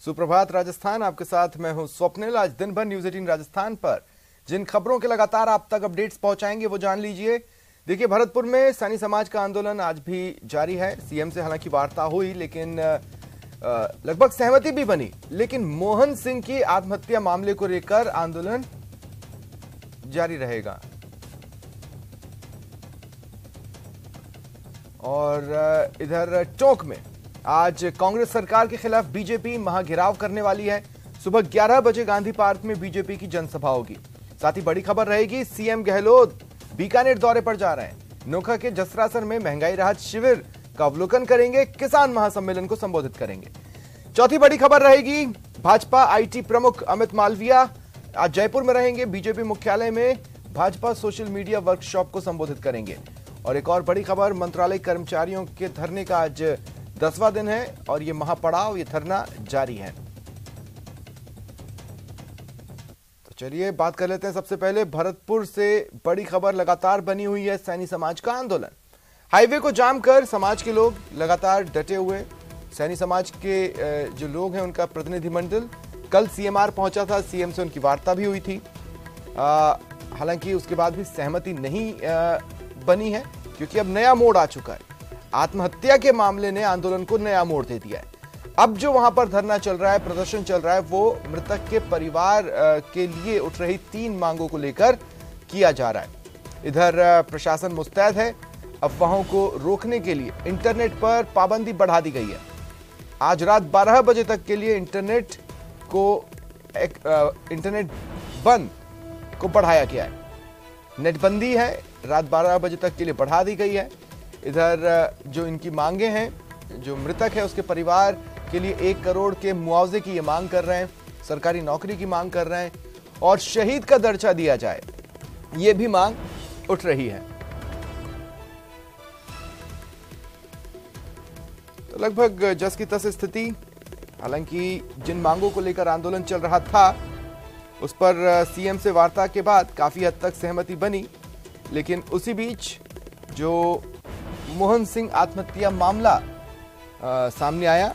सुप्रभात राजस्थान, आपके साथ मैं हूं स्वप्निल। आज दिन भर न्यूज 18 राजस्थान पर जिन खबरों के लगातार आप तक अपडेट्स पहुंचाएंगे वो जान लीजिए। देखिए, भरतपुर में सैनी समाज का आंदोलन आज भी जारी है। सीएम से हालांकि वार्ता हुई, लेकिन लगभग सहमति भी बनी, लेकिन मोहन सिंह की आत्महत्या मामले को लेकर आंदोलन जारी रहेगा। और इधर टोंक में आज कांग्रेस सरकार के खिलाफ बीजेपी महाघेराव करने वाली है। सुबह 11 बजे गांधी पार्क में बीजेपी की जनसभा होगी। साथ ही बड़ी खबर रहेगी, सीएम गहलोत बीकानेर दौरे पर जा रहे हैं। नोखा के जसरासर में महंगाई राहत शिविर का अवलोकन करेंगे, किसान महासम्मेलन को संबोधित करेंगे। चौथी बड़ी खबर रहेगी, भाजपा आईटी प्रमुख अमित मालविया आज जयपुर में रहेंगे। बीजेपी मुख्यालय में भाजपा सोशल मीडिया वर्कशॉप को संबोधित करेंगे। और एक और बड़ी खबर, मंत्रालय कर्मचारियों के धरने का आज 10वां दिन है और ये महापड़ाव, ये धरना जारी है। तो चलिए बात कर लेते हैं। सबसे पहले भरतपुर से बड़ी खबर लगातार बनी हुई है, सैनी समाज का आंदोलन। हाईवे को जाम कर समाज के लोग लगातार डटे हुए। सैनी समाज के जो लोग हैं उनका प्रतिनिधिमंडल कल सीएमआर पहुंचा था, सीएम से उनकी वार्ता भी हुई थी। हालांकि उसके बाद भी सहमति नहीं बनी है, क्योंकि अब नया मोड़ आ चुका है। आत्महत्या के मामले ने आंदोलन को नया मोड़ दे दिया है। अब जो वहां पर धरना चल रहा है, प्रदर्शन चल रहा है, वो मृतक के परिवार के लिए उठ रही 3 मांगों को लेकर किया जा रहा है। इधर प्रशासन मुस्तैद है। अफवाहों को रोकने के लिए इंटरनेट पर पाबंदी बढ़ा दी गई है। आज रात 12 बजे तक के लिए इंटरनेट बंद को बढ़ाया गया है। नेटबंदी है, रात 12 बजे तक के लिए बढ़ा दी गई है। इधर जो इनकी मांगे हैं, जो मृतक है उसके परिवार के लिए 1 करोड़ के मुआवजे की ये मांग कर रहे हैं, सरकारी नौकरी की मांग कर रहे हैं और शहीद का दर्जा दिया जाए, ये भी मांग उठ रही है। तो लगभग जस की तस स्थिति। हालांकि जिन मांगों को लेकर आंदोलन चल रहा था उस पर सीएम से वार्ता के बाद काफी हद तक सहमति बनी, लेकिन उसी बीच जो मोहन सिंह आत्महत्या मामला सामने आया,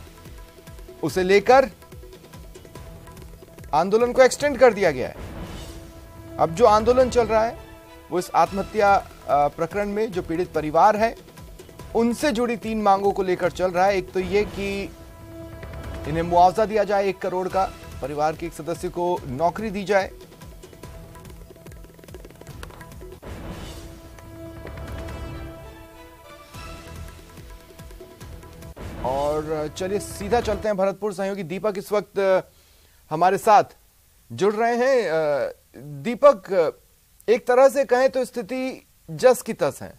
उसे लेकर आंदोलन को एक्सटेंड कर दिया गया है। अब जो आंदोलन चल रहा है वो इस आत्महत्या प्रकरण में जो पीड़ित परिवार है उनसे जुड़ी 3 मांगों को लेकर चल रहा है। एक तो ये कि इन्हें मुआवजा दिया जाए 1 करोड़ का, परिवार के एक सदस्य को नौकरी दी जाए, और चलिए सीधा चलते हैं भरतपुर। सहयोगी दीपक इस वक्त हमारे साथ जुड़ रहे हैं। दीपक, एक तरह से कहें तो स्थिति जस की तस है।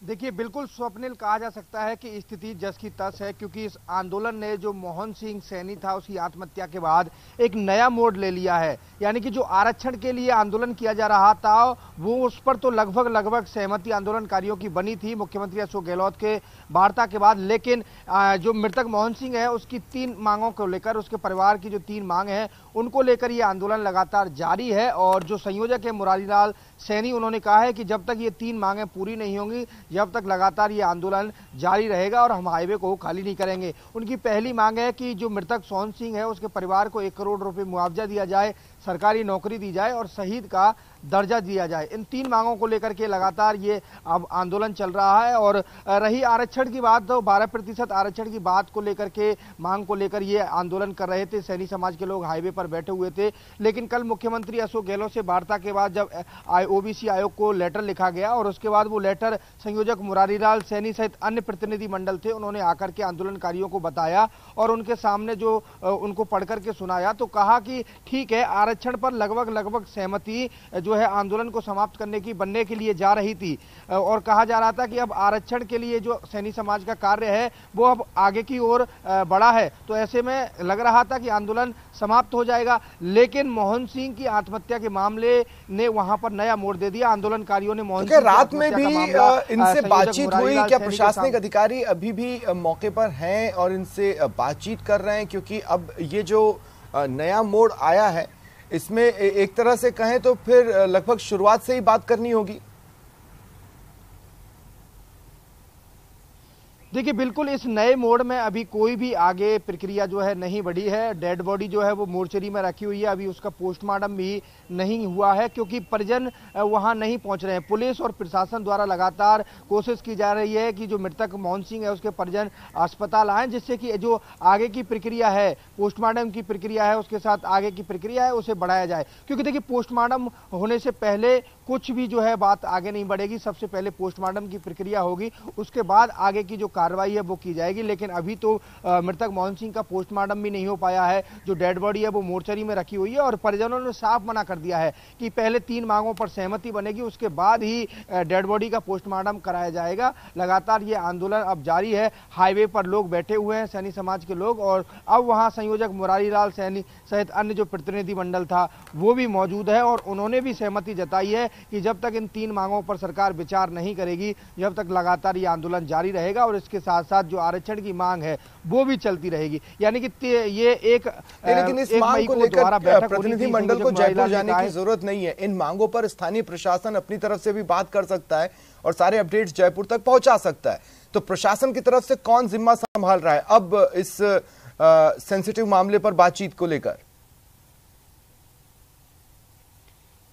देखिए, बिल्कुल स्वप्निल, कहा जा सकता है कि स्थिति जस की तस है, क्योंकि इस आंदोलन ने जो मोहन सिंह सैनी था उसकी आत्महत्या के बाद एक नया मोड़ ले लिया है। यानी कि जो आरक्षण के लिए आंदोलन किया जा रहा था वो उस पर तो लगभग सहमति आंदोलनकारियों की बनी थी मुख्यमंत्री अशोक गहलोत के वार्ता के बाद, लेकिन जो मृतक मोहन सिंह है उसकी 3 मांगों को लेकर, उसके परिवार की जो 3 मांग है उनको लेकर ये आंदोलन लगातार जारी है। और जो संयोजक है मुरारीलाल सैनी, उन्होंने कहा है कि जब तक ये 3 मांगें पूरी नहीं होंगी, जब तक लगातार ये आंदोलन जारी रहेगा और हम हाईवे को खाली नहीं करेंगे। उनकी पहली मांग है कि जो मृतक सोहन सिंह है उसके परिवार को 1 करोड़ रुपए मुआवजा दिया जाए, सरकारी नौकरी दी जाए और शहीद का दर्जा दिया जाए। इन 3 मांगों को लेकर के लगातार ये अब आंदोलन चल रहा है। और रही आरक्षण की बात, तो 12% आरक्षण की बात को लेकर के, मांग को लेकर ये आंदोलन कर रहे थे। सैनी समाज के लोग हाईवे पर बैठे हुए थे, लेकिन कल मुख्यमंत्री अशोक गहलोत से वार्ता के बाद जब ओबीसी आयोग को लेटर लिखा गया और उसके बाद वो लेटर संयोजक मुरारीलाल सैनी सहित अन्य प्रतिनिधि मंडल थे, उन्होंने आकर के आंदोलनकारियों को बताया और उनके सामने जो उनको पढ़ करके सुनाया, तो कहा कि ठीक है, आरक्षण पर लगभग सहमति जो है आंदोलन को समाप्त करने की, बनने के लिए जा रही थी। और कहा जा रहा था कि अब आरक्षण के लिए जो सैनी समाज का कार्य है वो अब आगे की ओर बढ़ा है। तो ऐसे में लग रहा था कि आंदोलन समाप्त हो जाएगा, लेकिन मोहन सिंह की आत्महत्या के मामले ने वहां पर नया मोड़ दे दिया। आंदोलनकारियों ने मोहन सिंह रात में भी इनसे बातचीत हुई क्या? प्रशासनिक अधिकारी अभी भी मौके पर हैं और इनसे बातचीत कर रहे हैं? क्योंकि अब ये जो नया मोड़ आया है इसमें एक तरह से कहें तो फिर लगभग शुरुआत से ही बात करनी होगी। देखिए बिल्कुल इस नए मोड में अभी कोई भी आगे प्रक्रिया जो है नहीं बढ़ी है। डेड बॉडी जो है वो मोर्चरी में रखी हुई है, अभी उसका पोस्टमार्टम भी नहीं हुआ है क्योंकि परिजन वहां नहीं पहुंच रहे हैं। पुलिस और प्रशासन द्वारा लगातार कोशिश की जा रही है कि जो मृतक मोहन सिंह है उसके परिजन अस्पताल आए, जिससे कि जो आगे की प्रक्रिया है, पोस्टमार्टम की प्रक्रिया है, उसके साथ आगे की प्रक्रिया है उसे बढ़ाया जाए। क्योंकि देखिए पोस्टमार्टम होने से पहले कुछ भी जो है बात आगे नहीं बढ़ेगी। सबसे पहले पोस्टमार्टम की प्रक्रिया होगी, उसके बाद आगे की जो कार्रवाई है वो की जाएगी। लेकिन अभी तो मृतक मोहन सिंह का पोस्टमार्टम भी नहीं हो पाया है। जो डेड बॉडी है वो मोर्चरी में रखी हुई है और परिजनों ने साफ मना कर दिया है कि पहले 3 मांगों पर सहमति बनेगी, उसके बाद ही डेड बॉडी का पोस्टमार्टम कराया जाएगा। लगातार ये आंदोलन अब जारी है। हाईवे पर लोग बैठे हुए हैं, सैनी समाज के लोग, और अब वहां संयोजक मुरारी लाल सैनी सहित अन्य जो प्रतिनिधि मंडल था वो भी मौजूद है और उन्होंने भी सहमति जताई है कि जब तक इन 3 मांगों पर सरकार विचार नहीं करेगी, जब तक लगातार ये आंदोलन जारी रहेगा और इसके साथ साथ जो आरक्षण की मांग है वो भी चलती रहेगी। यानी कि ये लेकिन इस मांग को लेकर प्रतिनिधि मंडल को जयपुर जाने की जरूरत नहीं है। इन मांगों पर स्थानीय प्रशासन अपनी तरफ से भी बात कर सकता है और सारे अपडेट्स जयपुर तक पहुंचा सकता है। तो प्रशासन की तरफ से कौन जिम्मा संभाल रहा है अब इस सेंसिटिव मामले पर बातचीत को लेकर?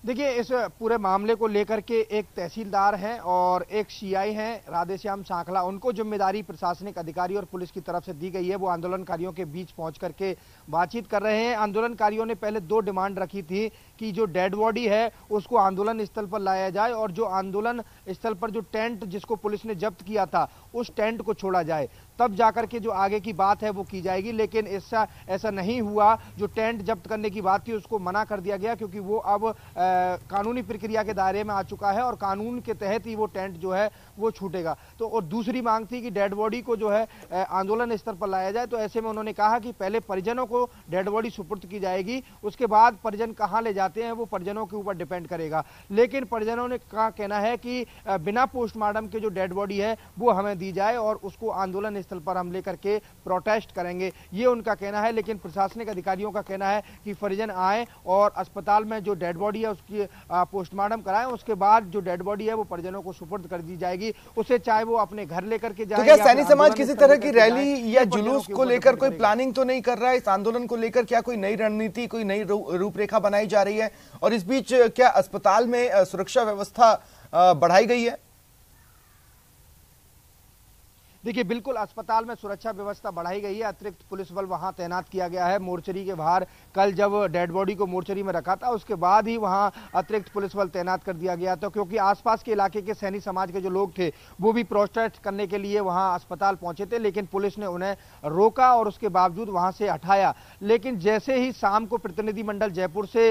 देखिए इस पूरे मामले को लेकर के एक तहसीलदार हैं और एक सीआई हैं राधेश्याम सांखला, उनको जिम्मेदारी प्रशासनिक अधिकारी और पुलिस की तरफ से दी गई है। वो आंदोलनकारियों के बीच पहुंच करके बातचीत कर रहे हैं। आंदोलनकारियों ने पहले 2 डिमांड रखी थी कि जो डेड बॉडी है उसको आंदोलन स्थल पर लाया जाए और जो आंदोलन स्थल पर जो टेंट जिसको पुलिस ने जब्त किया था उस टेंट को छोड़ा जाए, तब जाकर के जो आगे की बात है वो की जाएगी। लेकिन ऐसा नहीं हुआ। जो टेंट जब्त करने की बात थी उसको मना कर दिया गया क्योंकि वो अब कानूनी प्रक्रिया के दायरे में आ चुका है और कानून के तहत ही वो टेंट जो है वो छूटेगा। तो और दूसरी मांग थी कि डेड बॉडी को जो है आंदोलन स्तर पर लाया जाए। तो ऐसे में उन्होंने कहा कि पहले परिजनों को डेड बॉडी सुपुर्द की जाएगी, उसके बाद परिजन कहां ले जाते हैं वो परिजनों के ऊपर डिपेंड करेगा। लेकिन परिजनों ने कहा कहना है कि बिना पोस्टमार्टम के जो डेड बॉडी है वो हमें दी जाए और उसको आंदोलन स्थल पर हम लेकर के प्रोटेस्ट करेंगे, ये उनका कहना है। लेकिन प्रशासनिक अधिकारियों का कहना है कि परिजन आए और अस्पताल में जो डेड बॉडी है उसकी पोस्टमार्टम कराएं, उसके बाद जो डेड बॉडी है वो परिजनों को सुपुर्द कर दी जाएगी। उसे चाहे वो अपने घर लेकर के जाए। तो क्या सैनी समाज किसी तरह की रैली या जुलूस को लेकर कोई प्लानिंग तो नहीं कर रहा है? इस आंदोलन को लेकर क्या कोई नई रणनीति, कोई नई रूपरेखा बनाई जा रही है? और इस बीच क्या अस्पताल में सुरक्षा व्यवस्था बढ़ाई गई है? देखिए बिल्कुल अस्पताल में सुरक्षा व्यवस्था बढ़ाई गई है। अतिरिक्त पुलिस बल वहां तैनात किया गया है। मोर्चरी के बाहर कल जब डेड बॉडी को मोर्चरी में रखा था उसके बाद ही वहां अतिरिक्त पुलिस बल तैनात कर दिया गया था, क्योंकि आसपास के इलाके के सैनी समाज के जो लोग थे वो भी प्रोटेस्ट करने के लिए वहां अस्पताल पहुंचे थे। लेकिन पुलिस ने उन्हें रोका और उसके बावजूद वहां से हटाया। लेकिन जैसे ही शाम को प्रतिनिधिमंडल जयपुर से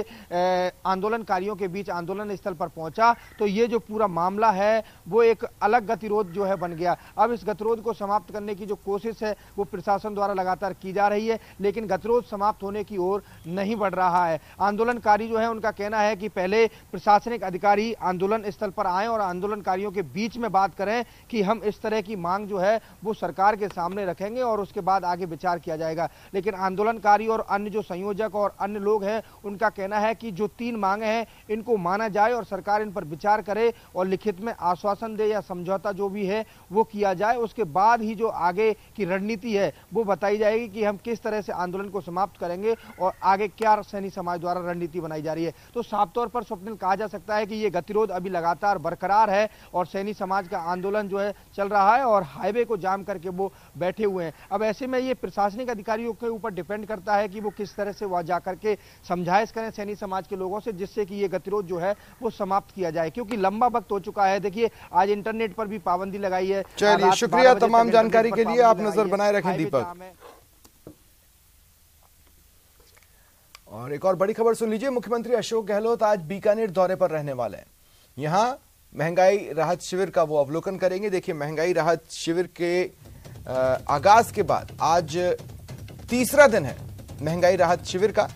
आंदोलनकारियों के बीच आंदोलन स्थल पर पहुंचा तो ये जो पूरा मामला है वो एक अलग गतिरोध जो है बन गया। अब इस गतिरोध को समाप्त करने की जो कोशिश है वो प्रशासन द्वारा लगातार की जा रही है, लेकिन गतिरोध समाप्त होने की ओर नहीं बढ़ रहा है। आंदोलनकारी जो है उनका कहना है कि पहले प्रशासनिक अधिकारी आंदोलन स्थल पर आए और आंदोलनकारियों के बीच में बात करें कि हम इस तरह की मांग जो है वो सरकार के सामने रखेंगे और उसके बाद आगे विचार किया जाएगा। लेकिन आंदोलनकारी और अन्य जो संयोजक और अन्य लोग हैं उनका कहना है कि जो 3 मांगे हैं इनको माना जाए और सरकार इन पर विचार करे और लिखित में आश्वासन दे या समझौता जो भी है वो किया जाए। उसके बाद ही जो आगे की रणनीति है वो बताई जाएगी कि हम किस तरह से आंदोलन को समाप्त करेंगे और आगे क्या सैनी समाज द्वारा रणनीति बनाई जा रही है। तो साफ तौर पर स्वप्निल कहा जा सकता है कि ये गतिरोध अभी लगातार बरकरार है और सैनी समाज का आंदोलन जो है चल रहा है और हाईवे को जाम करके वो बैठे हुए हैं। अब ऐसे में ये प्रशासनिक अधिकारियों के ऊपर डिपेंड करता है कि वो किस तरह से वहां जाकर के समझाइश करें सैनी समाज के लोगों से, जिससे कि ये गतिरोध जो है वो समाप्त किया जाए, क्योंकि लंबा वक्त हो चुका है। देखिए आज इंटरनेट पर भी पाबंदी लगाई है। चलिए शुक्रिया तमाम जानकारी के लिए, आप नजर बनाए रखें दीपक। और एक और बड़ी खबर सुन लीजिए, मुख्यमंत्री अशोक गहलोत आज बीकानेर दौरे पर रहने वाले हैं। यहां महंगाई राहत शिविर का वो अवलोकन करेंगे। देखिए महंगाई राहत शिविर के आगाज के बाद आज तीसरा दिन है महंगाई राहत शिविर का,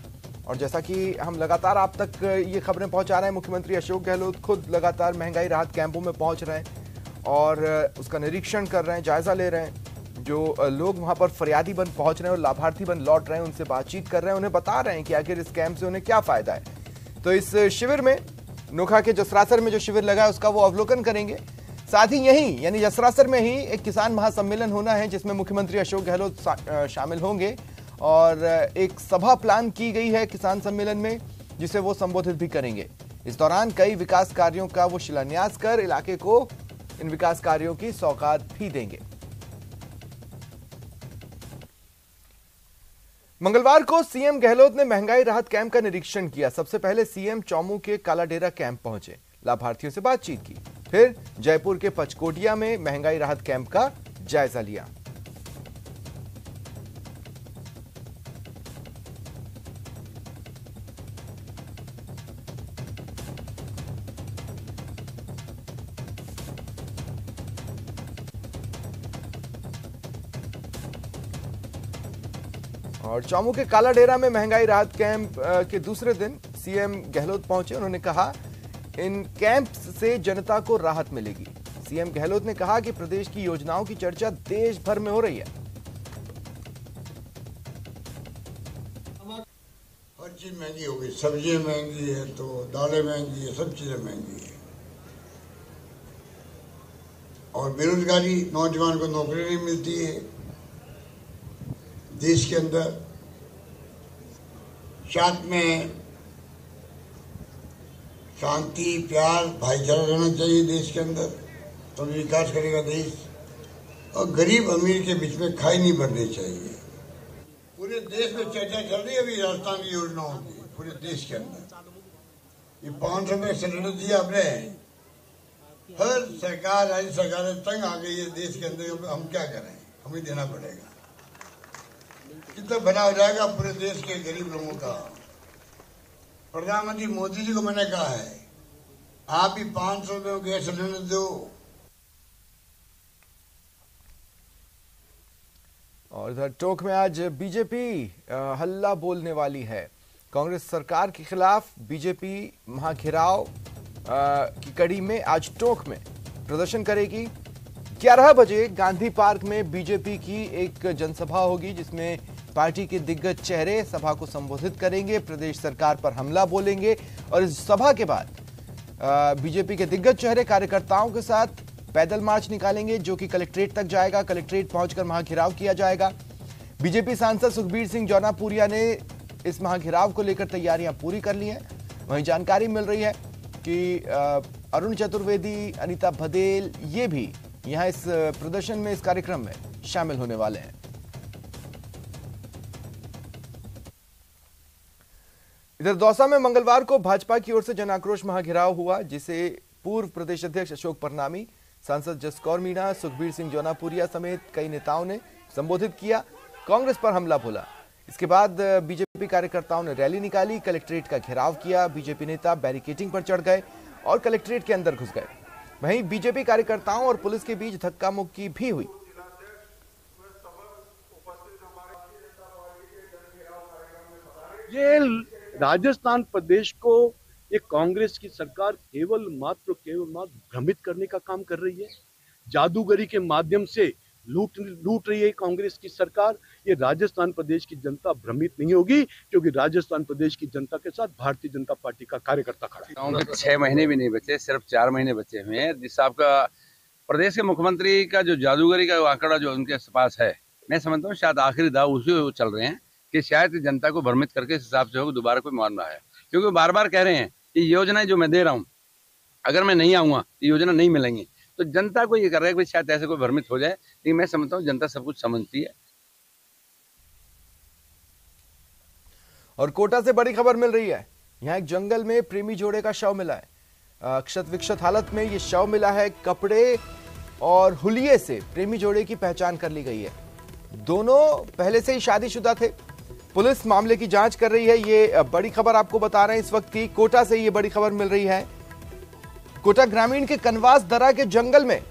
और जैसा कि हम लगातार आप तक ये खबरें पहुंचा रहे हैं, मुख्यमंत्री अशोक गहलोत खुद लगातार महंगाई राहत कैंपों में पहुंच रहे हैं और उसका निरीक्षण कर रहे हैं, जायजा ले रहे हैं। जो लोग वहां पर फरियादी बन पहुंच रहे हैं और लाभार्थी बन लौट रहे हैं उनसे बातचीत कर रहे हैं, उन्हें बता रहे हैं कि आखिर इस कैंप से उन्हें क्या फायदा है। तो इस शिविर में नोखा के जसरासर में जो शिविर लगा है उसका वो अवलोकन करेंगे। साथ ही यहीं यानी जसरासर में ही एक किसान महासम्मेलन होना है, जिसमें मुख्यमंत्री अशोक गहलोत शामिल होंगे और एक सभा प्लान की गई है किसान सम्मेलन में, जिसे वो संबोधित भी करेंगे। इस दौरान कई विकास कार्यों का वो शिलान्यास कर इलाके को इन विकास कार्यों की सौगात भी देंगे। मंगलवार को सीएम गहलोत ने महंगाई राहत कैंप का निरीक्षण किया। सबसे पहले सीएम चौमू के कालाडेरा कैंप पहुंचे, लाभार्थियों से बातचीत की, फिर जयपुर के पचकोटिया में महंगाई राहत कैंप का जायजा लिया। और चौमू के कालाडेरा में महंगाई राहत कैंप के दूसरे दिन सीएम गहलोत पहुंचे। उन्होंने कहा इन कैंप से जनता को राहत मिलेगी। सीएम गहलोत ने कहा कि प्रदेश की योजनाओं की चर्चा देश भर में हो रही है। हर चीज महंगी हो गई, सब्जियां महंगी है तो दालें महंगी है, सब चीजें महंगी है। और बेरोजगारी, नौजवान को नौकरी नहीं मिलती है। देश के अंदर साथ में शांति, प्यार, भाईचारा रहना चाहिए देश के अंदर, तो विकास करेगा देश। और गरीब अमीर के बीच में खाई नहीं बढ़नी चाहिए। पूरे देश में चर्चा चल रही है अभी राजस्थान की योजनाओं की, पूरे देश के अंदर। ये 500 में सिलेंडर दिया आपने, हर सरकार, राज्य सरकारें तंग आ गई है देश के अंदर। हम क्या करें, हमें देना पड़ेगा। कितना बना हो जाएगा पूरे देश के गरीब लोगों का। प्रधानमंत्री मोदी जी को मैंने कहा है, आप भी 500 में गैस सिलेंडर दो। और इधर टोंक में आज बीजेपी हल्ला बोलने वाली है। कांग्रेस सरकार के खिलाफ बीजेपी महाघेराव की कड़ी में आज टोंक में प्रदर्शन करेगी। 11 बजे गांधी पार्क में बीजेपी की एक जनसभा होगी, जिसमें पार्टी के दिग्गज चेहरे सभा को संबोधित करेंगे, प्रदेश सरकार पर हमला बोलेंगे। और इस सभा के बाद बीजेपी के दिग्गज चेहरे कार्यकर्ताओं के साथ पैदल मार्च निकालेंगे, जो कि कलेक्ट्रेट तक जाएगा। कलेक्ट्रेट पहुंचकर महाघेराव किया जाएगा। बीजेपी सांसद सुखबीर सिंह जौनापुरिया ने इस महाघेराव को लेकर तैयारियां पूरी कर ली हैं। वहीं जानकारी मिल रही है कि अरुण चतुर्वेदी, अनीता भदेल ये भी यहां इस प्रदर्शन में, इस कार्यक्रम में शामिल होने वाले हैं। इधर दौसा में मंगलवार को भाजपा की ओर से जन आक्रोश महाघेराव हुआ, जिसे पूर्व प्रदेश अध्यक्ष अशोक परनामी, सांसद जसकौर मीणा, सुखबीर सिंह जौनापुरिया समेत कई नेताओं ने संबोधित किया, कांग्रेस पर हमला बोला। इसके बाद बीजेपी कार्यकर्ताओं ने रैली निकाली, कलेक्ट्रेट का घेराव किया। बीजेपी नेता बैरिकेडिंग पर चढ़ गए और कलेक्ट्रेट के अंदर घुस गए। वहीं बीजेपी कार्यकर्ताओं और पुलिस के बीच धक्का मुक्की भी हुई। ये राजस्थान प्रदेश को ये कांग्रेस की सरकार केवल मात्र भ्रमित करने का काम कर रही है। जादूगरी के माध्यम से लूट रही है कांग्रेस की सरकार। ये राजस्थान प्रदेश की जनता भ्रमित नहीं होगी, क्योंकि राजस्थान प्रदेश की जनता के साथ भारतीय जनता पार्टी का कार्यकर्ता खड़ा है। 6 महीने भी नहीं बचे, सिर्फ 4 महीने बचे हुए हैं। जिस आपका प्रदेश के मुख्यमंत्री का जो जादूगरी का आंकड़ा जो उनके पास है, मैं समझता हूँ शायद आखिरी दाव उसी वो चल रहे हैं कि शायद जनता को भ्रमित करके इस हिसाब से होगा दोबारा कोई मामला है। क्योंकि बार बार कह रहे हैं कि योजनाएं जो मैं दे रहा हूँ, अगर मैं नहीं आऊंगा तो योजना नहीं मिलेंगी। तो जनता को ये कर रहा है कि शायद ऐसे कोई भ्रमित हो जाए, लेकिन मैं समझता हूँ जनता सब कुछ समझती है। और कोटा से बड़ी खबर मिल रही है। यहाँ एक जंगल में प्रेमी जोड़े का शव मिला है। क्षत विक्षत हालत में ये शव मिला है। कपड़े और हुलिये से प्रेमी जोड़े की पहचान कर ली गई है। दोनों पहले से ही शादीशुदा थे। पुलिस मामले की जांच कर रही है। ये बड़ी खबर आपको बता रहे हैं इस वक्त की। कोटा से ये बड़ी खबर मिल रही है। कोटा ग्रामीण के कनवास दरा के जंगल में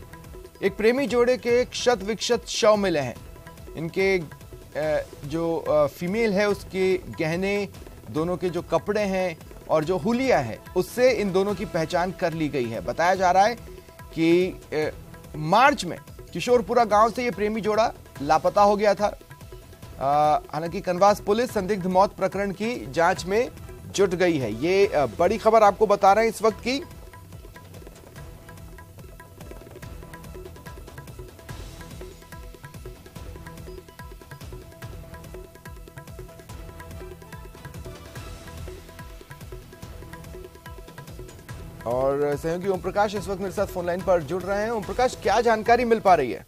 एक प्रेमी जोड़े के क्षत विक्षत शव मिले हैं। इनके जो फीमेल है उसके गहने, दोनों के जो कपड़े हैं और जो हुलिया है, उससे इन दोनों की पहचान कर ली गई है। बताया जा रहा है कि मार्च में किशोरपुरा गांव से ये प्रेमी जोड़ा लापता हो गया था। हालांकि कनवास पुलिस संदिग्ध मौत प्रकरण की जांच में जुट गई है। ये बड़ी खबर आपको बता रहे हैं इस वक्त की। और सहयोगी ओम प्रकाश इस वक्त मेरे साथ फोन लाइन पर जुड़ रहे हैं। ओम प्रकाश, क्या जानकारी मिल पा रही है?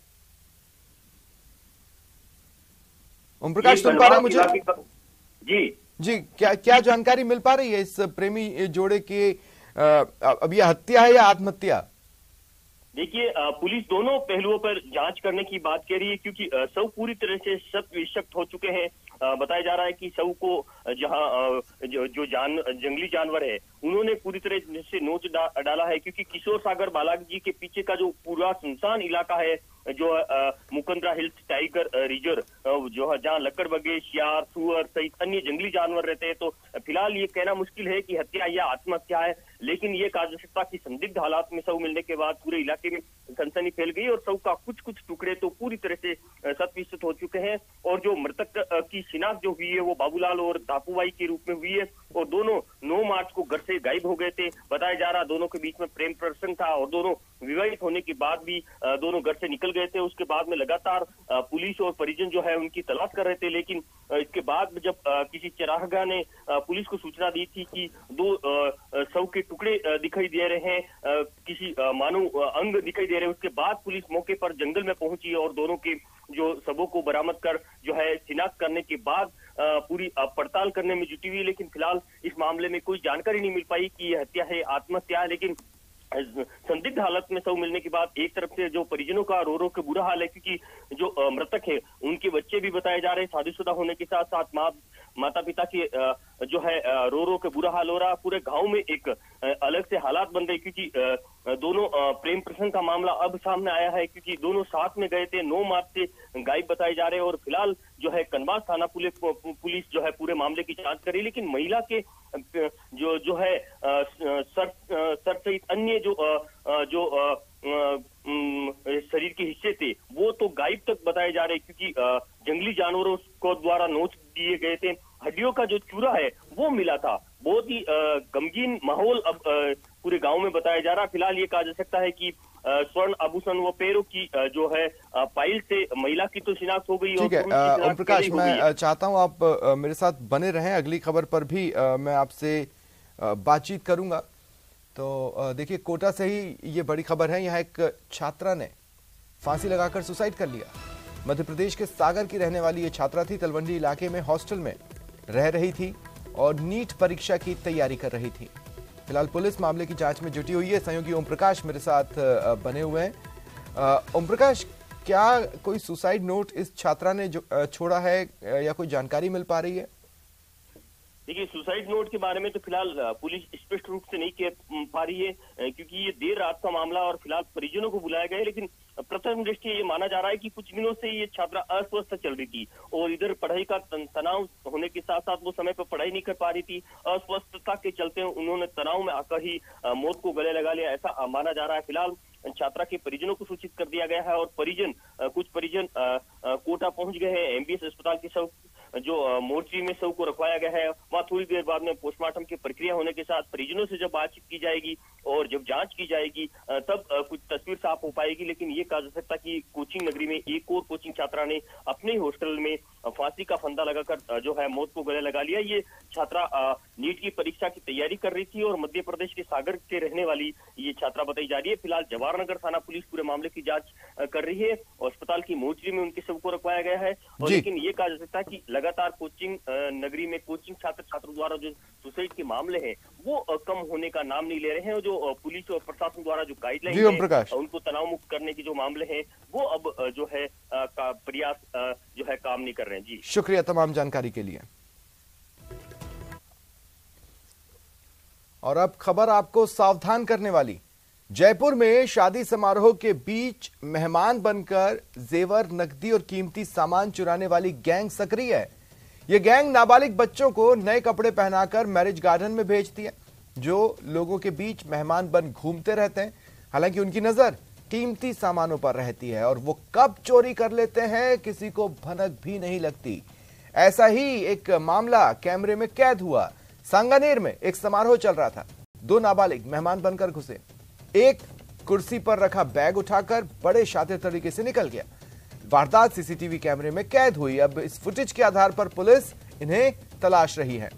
ओम प्रकाश, सुन पा रहे हैं मुझे? जी, क्या जानकारी मिल पा रही है इस प्रेमी जोड़े की? अब यह हत्या है या आत्महत्या? देखिए, पुलिस दोनों पहलुओं पर जांच करने की बात कह रही है, क्योंकि शव पूरी तरह से शत विषक्त हो चुके हैं। बताया जा रहा है कि शव को जहां जो जंगली जानवर है उन्होंने पूरी तरह से नोच डाला है, क्योंकि किशोर सागर बालाजी के पीछे का जो पूरा सुनसान इलाका है, जो मुकंदरा हिल्स टाइगर रिजर्व, जो है जहां लकड़बग्गे, शियार, सुअर सहित अन्य जंगली जानवर रहते हैं। तो फिलहाल ये कहना मुश्किल है कि हत्या या आत्महत्या है, लेकिन ये कहा जा सकता है कि संदिग्ध हालात में शव मिलने के बाद पूरे इलाके में सनसनी फैल गई और शव का कुछ टुकड़े तो पूरी तरह से शत-विषत हो चुके हैं। और जो मृतक की शिनाख्त जो हुई है वो बाबूलाल और दापूबाई के रूप में हुई है, और दोनों 9 मार्च को घर से गायब हो गए थे। बताया जा रहा दोनों के बीच में प्रेम प्रसंग था और दोनों विवाहित होने के बाद भी दोनों घर से निकल गए थे। उसके बाद में लगातार पुलिस और परिजन जो है उनकी तलाश कर रहे थे, लेकिन इसके बाद जब किसी चरागाह ने पुलिस को सूचना दी थी कि 2 शव के टुकड़े दिखाई दे रहे हैं, किसी मानव अंग दिखाई दे रहे हैं, उसके बाद पुलिस मौके पर जंगल में पहुंची और दोनों के जो शवों को बरामद कर जो है शिनाख्त करने के बाद पूरी पड़ताल करने में जुटी हुई है। लेकिन फिलहाल इस मामले में कोई जानकारी नहीं मिल पाई कि यह हत्या है, आत्महत्या है। लेकिन संदिग्ध हालत में शव मिलने के बाद एक तरफ से जो परिजनों का रो के बुरा हाल है, क्योंकि जो मृतक है उनके बच्चे भी बताए जा रहे हैं शादीशुदा होने के साथ साथ माता पिता के जो है रो के बुरा हाल हो रहा। पूरे गांव में एक अलग से हालात बन गए, क्योंकि दोनों प्रेम प्रसंग का मामला अब सामने आया है, क्योंकि दोनों साथ में गए थे, 9 मार्च से गायब बताए जा रहे हैं। और फिलहाल जो है कनबास थाना पुलिस जो है पूरे मामले की जांच करी, लेकिन महिला के जो है सर सहित अन्य जो शरीर के हिस्से थे वो तो गायब तक बताए जा रहे, क्योंकि जंगली जानवरों को द्वारा नोच दिए गए थे। हड्डियों का जो चूरा है वो मिला था। बहुत ही गमगीन माहौल अब पूरे गांव में बताया जा रहा। फिलहाल ये कहा जा सकता है कि स्वर्ण आभूषण व पैरों की जो है पाइल से महिला की तो शिनाख्त हो गई। ठीक है ओम प्रकाश, मैं चाहता हूं आप मेरे साथ बने रहें, अगली खबर पर भी मैं आपसे बातचीत करूंगा। तो देखिए, कोटा से ही ये बड़ी खबर है। यहाँ एक छात्रा ने फांसी लगाकर सुसाइड कर लिया। मध्य प्रदेश के सागर की रहने वाली ये छात्रा थी, तलवंडी इलाके में हॉस्टल में रह रही थी और नीट परीक्षा की तैयारी कर रही थी। फिलहाल पुलिस मामले की जांच में जुटी हुई है। सहयोगी ओम प्रकाश मेरे साथ बने हुए हैं। ओम प्रकाश, क्या कोई सुसाइड नोट इस छात्रा ने छोड़ा है या कोई जानकारी मिल पा रही है? देखिए, सुसाइड नोट के बारे में तो फिलहाल पुलिस स्पष्ट रूप से नहीं कह पा रही है, क्योंकि ये देर रात का मामला और फिलहाल परिजनों को बुलाया गया है। लेकिन प्रथम दृष्टि ये माना जा रहा है कि कुछ दिनों से ये छात्रा अस्वस्थ चल रही थी और इधर पढ़ाई का तनाव होने के साथ साथ वो समय पर पढ़ाई नहीं कर पा रही थी। अस्वस्थता के चलते उन्होंने तनाव में आकर ही मौत को गले लगा लिया, ऐसा माना जा रहा है। फिलहाल छात्रा के परिजनों को सूचित कर दिया गया है और कुछ परिजन कोटा पहुंच गए हैं। एमबीएस अस्पताल के शव जो मोर्ची में शव को रखवाया गया है, वहां थोड़ी देर बाद में पोस्टमार्टम की प्रक्रिया होने के साथ परिजनों से जब बातचीत की जाएगी और जब जांच की जाएगी तब कुछ तस्वीर साफ हो पाएगी। लेकिन ये कहा जा सकता कि कोचिंग नगरी में एक और कोचिंग छात्रा ने अपने ही हॉस्टल में फांसी का फंदा लगाकर जो है मौत को गले लगा लिया। ये छात्रा नीट की परीक्षा की तैयारी कर रही थी और मध्य प्रदेश के सागर के रहने वाली ये छात्रा बताई जा रही है। फिलहाल जवाहरनगर थाना पुलिस पूरे मामले की जांच कर रही है और अस्पताल की मोर्चरी में उनके शव को रखवाया गया है। और लेकिन ये कहा जा सकता है कि लगातार कोचिंग नगरी में कोचिंग छात्रों द्वारा जो सुसाइड के मामले हैं वो कम होने का नाम नहीं ले रहे हैं। और जो पुलिस और प्रशासन द्वारा जो गाइडलाइन है उनको तनाव मुक्त करने के जो मामले हैं वो अब जो है प्रयास जो है काम नहीं कर रहे हैं। जी शुक्रिया तमाम जानकारी के लिए। और अब खबर आपको सावधान करने वाली। जयपुर में शादी समारोह के बीच मेहमान बनकर जेवर, नकदी और कीमती सामान चुराने वाली गैंग सक्रिय है। यह गैंग नाबालिग बच्चों को नए कपड़े पहनाकर मैरिज गार्डन में भेजती है, जो लोगों के बीच मेहमान बन घूमते रहते हैं। हालांकि उनकी नजर कीमती सामानों पर रहती है और वो कब चोरी कर लेते हैं किसी को भनक भी नहीं लगती। ऐसा ही एक मामला कैमरे में कैद हुआ। सांगानेर में एक समारोह चल रहा था। 2 नाबालिग मेहमान बनकर घुसे, एक कुर्सी पर रखा बैग उठाकर बड़े शातिर तरीके से निकल गया। वारदात सीसीटीवी कैमरे में कैद हुई। अब इस फुटेज के आधार पर पुलिस इन्हें तलाश रही है।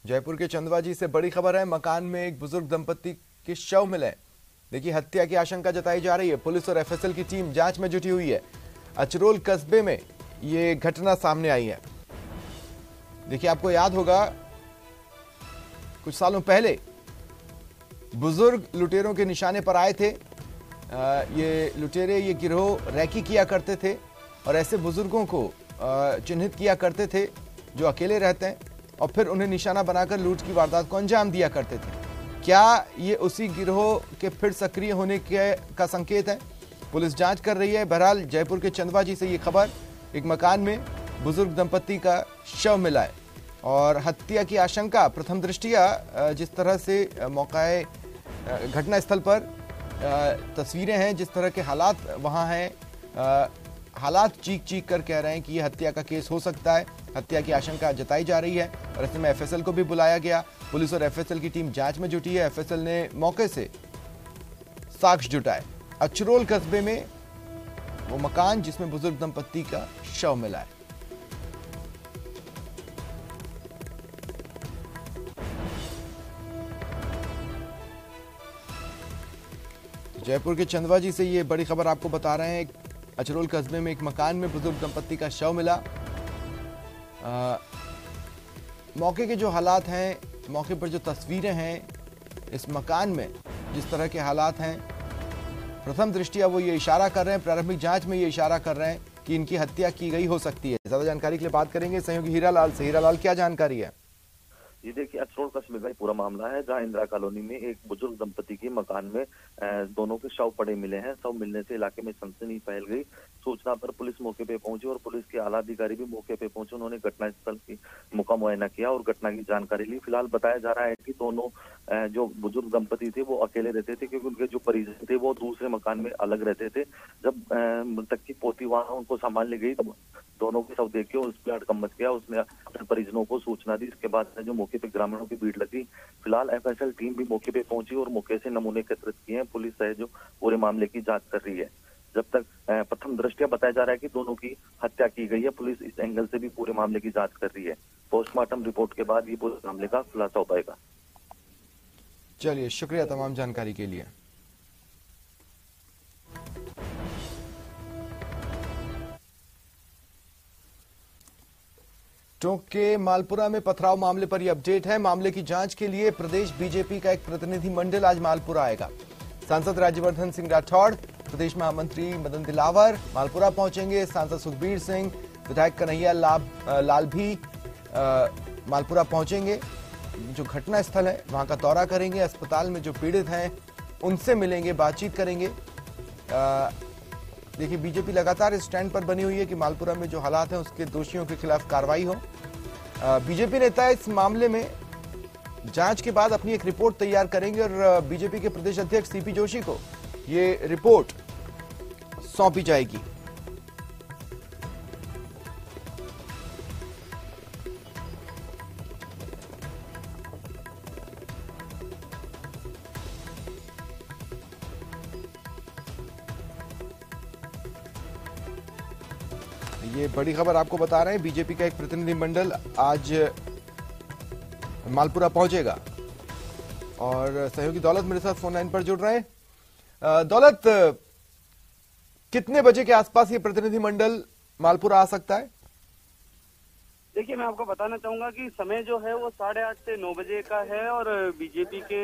जयपुर के चंदवाजी से बड़ी खबर है। मकान में एक बुजुर्ग दंपति के शव मिले। देखिए, हत्या की आशंका जताई जा रही है। पुलिस और एफएसएल की टीम जांच में जुटी हुई है। अचरोल कस्बे में ये घटना सामने आई है। देखिए, आपको याद होगा कुछ सालों पहले बुजुर्ग लुटेरों के निशाने पर आए थे। ये लुटेरे ये गिरोह रैकी किया करते थे और ऐसे बुजुर्गों को चिन्हित किया करते थे जो अकेले रहते हैं और फिर उन्हें निशाना बनाकर लूट की वारदात को अंजाम दिया करते थे। क्या ये उसी गिरोह के फिर सक्रिय होने का संकेत है? पुलिस जांच कर रही है। बहरहाल जयपुर के चंदवाजी से ये खबर, एक मकान में बुजुर्ग दंपति का शव मिला है और हत्या की आशंका प्रथम दृष्टिया जिस तरह से मौके घटना स्थल पर तस्वीरें हैं, जिस तरह के हालात वहां हैं, हालात चीख कर कह रहे हैं कि ये हत्या का केस हो सकता है। हत्या की आशंका जताई जा रही है और ऐसे में एफएसएल को भी बुलाया गया। पुलिस और एफएसएल की टीम जांच में जुटी है। एफएसएल ने मौके से साक्ष्य जुटाए। अचरोल कस्बे में वो मकान जिसमें बुजुर्ग दंपति का शव मिला है। जयपुर के चंदवाजी से ये बड़ी खबर आपको बता रहे हैं। अचरोल कस्बे में एक मकान में बुजुर्ग दंपति का शव मिला। मौके के जो हालात हैं, मौके पर जो तस्वीरें हैं, इस मकान में जिस तरह के हालात हैं, प्रथम दृष्टिया वो ये इशारा कर रहे हैं, प्रारंभिक जांच में ये इशारा कर रहे हैं कि इनकी हत्या की गई हो सकती है। ज्यादा जानकारी के लिए बात करेंगे सहयोगी हीरालाल से। हीरालाल, क्या जानकारी है? ये देखिए, अचरोल कस्बे का पूरा मामला है जहां इंदिरा कॉलोनी में एक बुजुर्ग दंपति के मकान में दोनों के शव पड़े मिले हैं। शव मिलने से इलाके में सनसनी फैल गई। सूचना पर पुलिस मौके पे पहुंची और पुलिस के आला अधिकारी भी मौके पे पहुंचे। उन्होंने घटनास्थल की मौका मुआयना किया और घटना की जानकारी ली। फिलहाल बताया जा रहा है कि दोनों जो बुजुर्ग दंपति थे वो अकेले रहते थे, क्योंकि उनके जो परिजन थे वो दूसरे मकान में अलग रहते थे। जब मृतक की पोती वहां उनको संभालने गई तब दोनों के शव देख के उस पर हड़कंप मच गया। उसने अपने परिजनों को सूचना दी। इसके बाद जो मौके पे ग्रामीणों की भीड़ लगी। फिलहाल एफएसएल टीम भी मौके पे पहुंची और मौके से नमूने एकत्रित किए हैं। पुलिस है जो पूरे मामले की जांच कर रही है। जब तक प्रथम दृष्टया बताया जा रहा है कि दोनों की हत्या की गई है। पुलिस इस एंगल से भी पूरे मामले की जांच कर रही है। पोस्टमार्टम रिपोर्ट के बाद ये पूरे मामले का खुलासा हो पाएगा। चलिए, शुक्रिया तमाम जानकारी के लिए। टोंक के मालपुरा में पथराव मामले पर यह अपडेट है। मामले की जांच के लिए प्रदेश बीजेपी का एक प्रतिनिधि मंडल आज मालपुरा आएगा। सांसद राज्यवर्धन सिंह राठौड़, प्रदेश महामंत्री मदन दिलावर मालपुरा पहुंचेंगे। सांसद सुखबीर सिंह, विधायक कन्हैया लाल भी मालपुरा पहुंचेंगे। जो घटना स्थल है वहां का दौरा करेंगे। अस्पताल में जो पीड़ित हैं उनसे मिलेंगे, बातचीत करेंगे। देखिए, बीजेपी लगातार इस स्टैंड पर बनी हुई है कि मालपुरा में जो हालात हैं उसके दोषियों के खिलाफ कार्रवाई हो। बीजेपी नेता इस मामले में जांच के बाद अपनी एक रिपोर्ट तैयार करेंगे और बीजेपी के प्रदेश अध्यक्ष सीपी जोशी को ये रिपोर्ट सौंपी जाएगी। ये बड़ी खबर आपको बता रहे हैं। बीजेपी का एक प्रतिनिधि मंडल आज मालपुरा पहुंचेगा और सहयोगी दौलत मेरे साथ फोन लाइन पर जुड़ रहे हैं। दौलत, कितने बजे के आसपास ये प्रतिनिधि मंडल मालपुरा आ सकता है? देखिए, मैं आपको बताना चाहूंगा कि समय जो है वो 8:30 से 9 बजे का है और बीजेपी के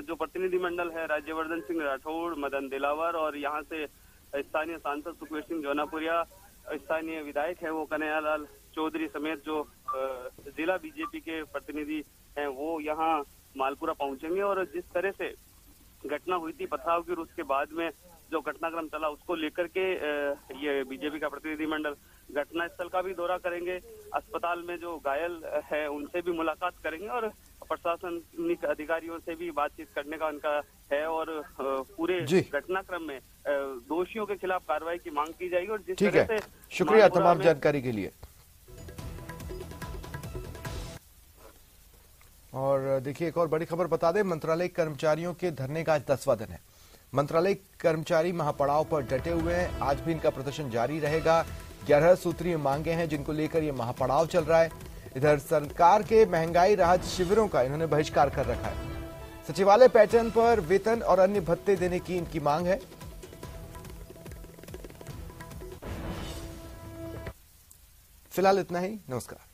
जो प्रतिनिधि मंडल है, राज्यवर्धन सिंह राठौड़, मदन दिलावर और यहाँ से स्थानीय सांसद सुखबीर सिंह जौनापुरिया, स्थानीय विधायक है वो कन्हैया लाल चौधरी समेत जो जिला बीजेपी के प्रतिनिधि हैं वो यहाँ मालपुरा पहुंचेंगे। और जिस तरह से घटना हुई थी पथराव की, उसके बाद में जो घटनाक्रम चला उसको लेकर के ये बीजेपी का प्रतिनिधि मंडल घटनास्थल का भी दौरा करेंगे। अस्पताल में जो घायल है उनसे भी मुलाकात करेंगे और प्रशासनिक अधिकारियों से भी बातचीत करने का उनका है और पूरे घटनाक्रम में दोषियों के खिलाफ कार्रवाई की मांग की जाएगी। और जिस तरह से शुक्रिया तमाम जानकारी के लिए। और देखिए, एक और बड़ी खबर बता दें, मंत्रालय कर्मचारियों के धरने का आज 10वां दिन है। मंत्रालय कर्मचारी महापड़ाव पर डटे हुए हैं। आज भी इनका प्रदर्शन जारी रहेगा। 11 सूत्रीय मांगे हैं जिनको लेकर ये महापड़ाव चल रहा है। इधर सरकार के महंगाई राहत शिविरों का इन्होंने बहिष्कार कर रखा है। सचिवालय पैटर्न पर वेतन और अन्य भत्ते देने की इनकी मांग है। फिलहाल इतना ही, नमस्कार।